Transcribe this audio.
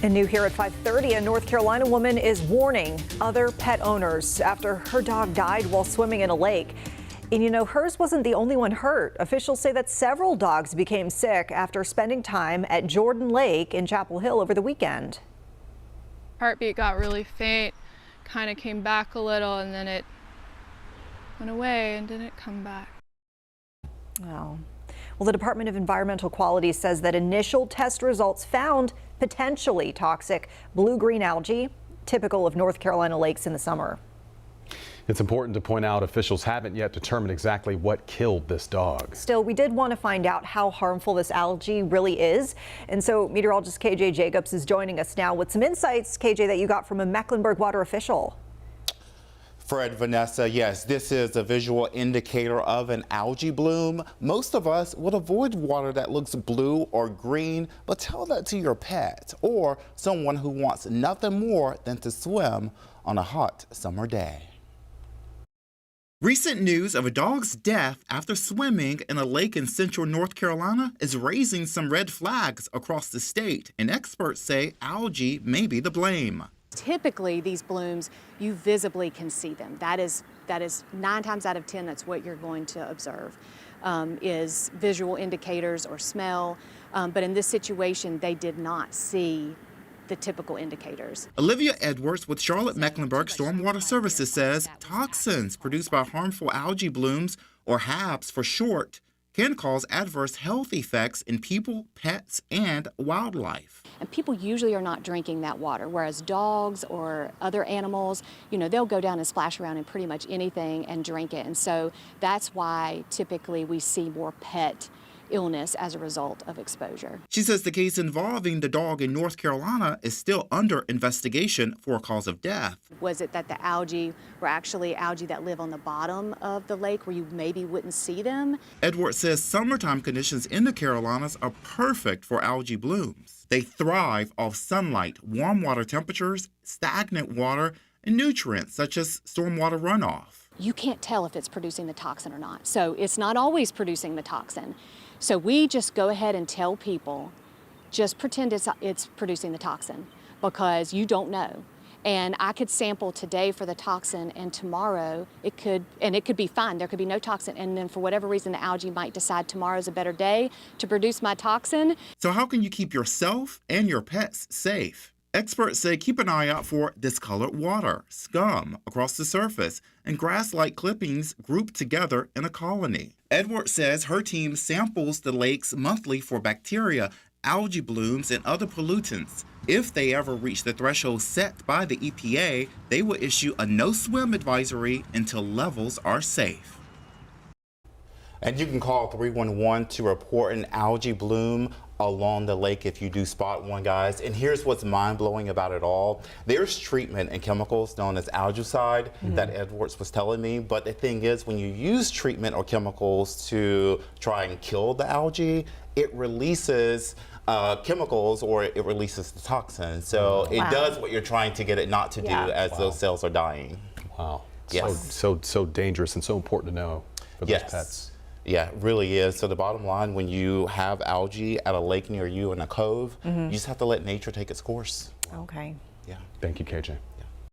And new here at 5:30, a North Carolina woman is warning other pet owners after her dog died while swimming in a lake. And you know, hers wasn't the only one hurt. Officials say that several dogs became sick after spending time at Jordan Lake in Chapel Hill over the weekend. Heartbeat got really faint, kind of came back a little, and then it went away and didn't come back. Oh. Well, the Department of Environmental Quality says that initial test results found potentially toxic blue-green algae, typical of North Carolina lakes in the summer. It's important to point out officials haven't yet determined exactly what killed this dog. Still, we did want to find out how harmful this algae really is. And so meteorologist KJ Jacobs is joining us now with some insights, KJ, that you got from a Mecklenburg water official. Fred, Vanessa, yes, this is a visual indicator of an algae bloom. Most of us would avoid water that looks blue or green, but tell that to your pet or someone who wants nothing more than to swim on a hot summer day. Recent news of a dog's death after swimming in a lake in central North Carolina is raising some red flags across the state, and experts say algae may be the blame. Typically, these blooms, you visibly can see them. That is 9 times out of 10, that's what you're going to observe, is visual indicators or smell. But in this situation, they did not see the typical indicators. Olivia Edwards with Charlotte-Mecklenburg Stormwater Services says toxins produced by harmful algae blooms, or HABs for short, can cause adverse health effects in people, pets, and wildlife. And people usually are not drinking that water, whereas dogs or other animals, you know, they'll go down and splash around in pretty much anything and drink it. And so that's why typically we see more pet illness as a result of exposure. She says the case involving the dog in North Carolina is still under investigation for a cause of death. Was it that the algae were actually algae that live on the bottom of the lake where you maybe wouldn't see them? Edwards says summertime conditions in the Carolinas are perfect for algae blooms. They thrive off sunlight, warm water temperatures, stagnant water, and nutrients such as stormwater runoff. You can't tell if it's producing the toxin or not. So it's not always producing the toxin. So we just go ahead and tell people, just pretend it's producing the toxin, because you don't know. And I could sample today for the toxin, and tomorrow it could be fine. There could be no toxin, and then for whatever reason the algae might decide tomorrow's a better day to produce my toxin. So how can you keep yourself and your pets safe? Experts say keep an eye out for discolored water, scum across the surface, and grass-like clippings grouped together in a colony. Edwards says her team samples the lakes monthly for bacteria, algae blooms, and other pollutants. If they ever reach the threshold set by the EPA, they will issue a no-swim advisory until levels are safe. And you can call 311 to report an algae bloom along the lake if you do spot one, guys. And here's what's mind-blowing about it all. There's treatment and chemicals known as algicide that Edwards was telling me, but the thing is, when you use treatment or chemicals to try and kill the algae, it releases chemicals, or it releases the toxin. So it does what you're trying to get it not to do as those cells are dying. Wow. Yes. So dangerous and so important to know for those pets. Yeah, it really is. So the bottom line, when you have algae at a lake near you in a cove, you just have to let nature take its course. Okay. Yeah. Thank you, KJ.